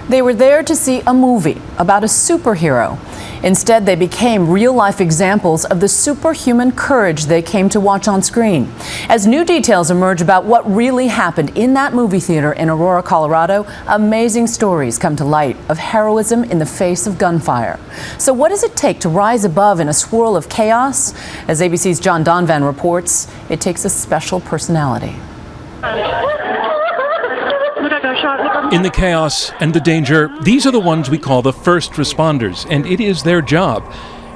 They were there to see a movie about a superhero. Instead, they became real-life examples of the superhuman courage they came to watch on screen. As new details emerge about what really happened in that movie theater in Aurora, Colorado, amazing stories come to light of heroism in the face of gunfire. So what does it take to rise above in a swirl of chaos? As ABC's John Donvan reports, it takes a special personality. In the chaos and the danger, these are the ones we call the first responders, and it is their job.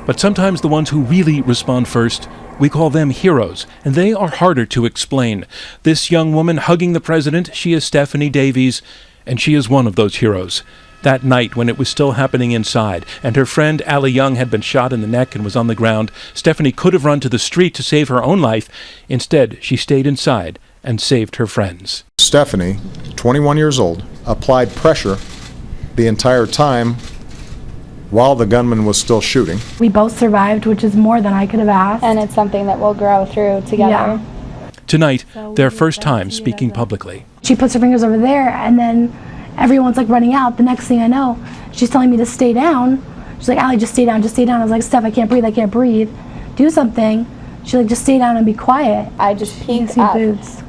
But sometimes the ones who really respond first, we call them heroes, and they are harder to explain. This young woman hugging the president, she is Stephanie Davies, and she is one of those heroes. That night, when it was still happening inside, and her friend ALLIE Young had been shot in the neck and was on the ground, Stephanie could have run to the street to save her own life. Instead, she stayed inside and saved her friends. Stephanie, 21 years old, applied pressure the entire time while the gunman was still shooting. We both survived, which is more than I could have asked. And it's something that we'll grow through together. Yeah. Tonight, their first time speaking publicly. She puts her fingers over there, and then everyone's like running out. The next thing I know, she's telling me to stay down. She's like, "ALLIE, just stay down, just stay down." I was like, "Steph, I can't breathe. Do something." She's like, "Just stay down and be quiet." I just peek up,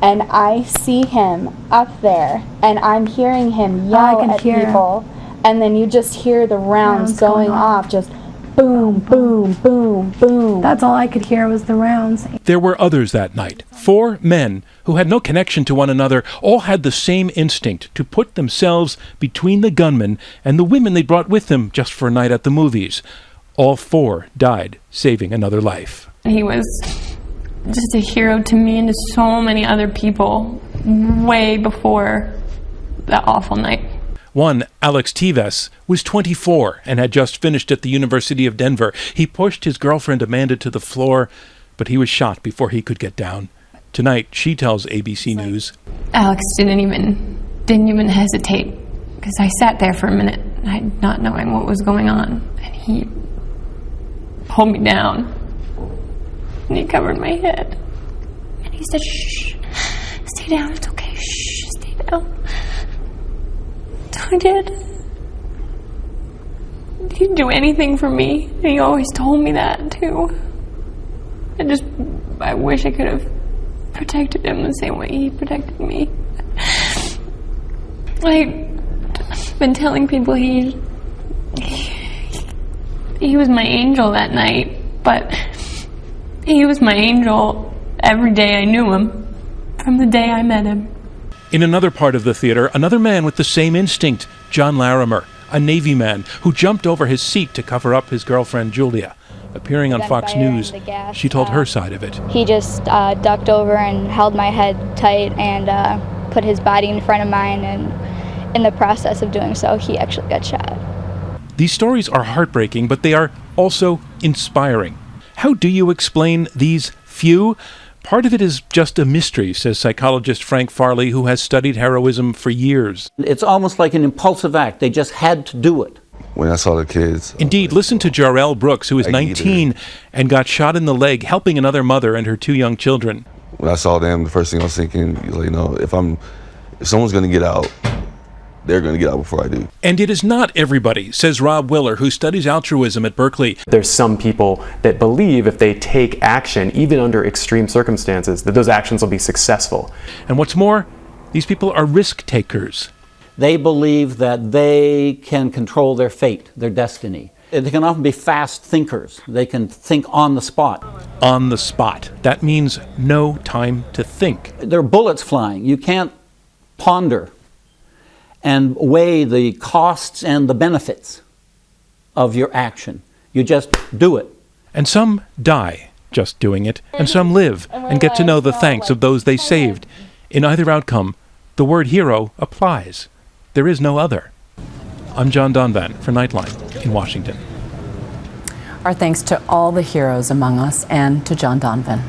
and I see him up there, and I'm hearing him yell at people, and then you just hear the rounds going off, just boom, boom, boom, boom. That's all I could hear was the rounds. There were others that night. 4 men who had no connection to one another, all had the same instinct to put themselves between the gunman and the women they brought with them just for a night at the movies. All 4 died, saving another life. He was just a hero to me and to so many other people way before that awful night. One, Alex Teves, was 24 and had just finished at the University of Denver. He pushed his girlfriend Amanda to the floor, but he was shot before he could get down. Tonight, she tells ABC News, Alex didn't even hesitate, because I sat there for a minute, not knowing what was going on, and he pulled me down. And he covered my head. And he said, "Shh, stay down, it's okay, shh, stay down." So I did. He'd do anything for me. And he always told me that, too. I wish I could have protected him the same way he protected me. I've been telling people he was my angel that night, but he was my angel every day I knew him, from the day I met him. In another part of the theater, another man with the same instinct, John Larimer, a Navy man who jumped over his seat to cover up his girlfriend Julia. Appearing on Fox News, she told her side of it. He just ducked over and held my head tight and put his body in front of mine, and in the process of doing so, he actually got shot. These stories are heartbreaking, but they are also inspiring. How do you explain these few? Part of it is just a mystery, says psychologist Frank Farley, who has studied heroism for years. It's almost like an impulsive act. They just had to do it. When I saw the kids. Indeed, listen to Jarrell Brooks, who is 19 and got shot in the leg helping another mother and her 2 young children. When I saw them, the first thing I was thinking, if someone's going to get out, they're going to get out before I do. And it is not everybody, says ROBB Willer, who studies altruism at Berkeley. There's some people that believe if they take action, even under extreme circumstances, that those actions will be successful. And what's more, these people are risk takers. They believe that they can control their fate, their destiny. They can often be fast thinkers. They can think on the spot. On the spot. That means no time to think. There are bullets flying. You can't ponder and weigh the costs and the benefits of your action. You just do it. And some die just doing it, and some live and get to know the thanks of those they saved. In either outcome, the word hero applies. There is no other. I'm John Donvan for Nightline in Washington. Our thanks to all the heroes among us and to John Donvan.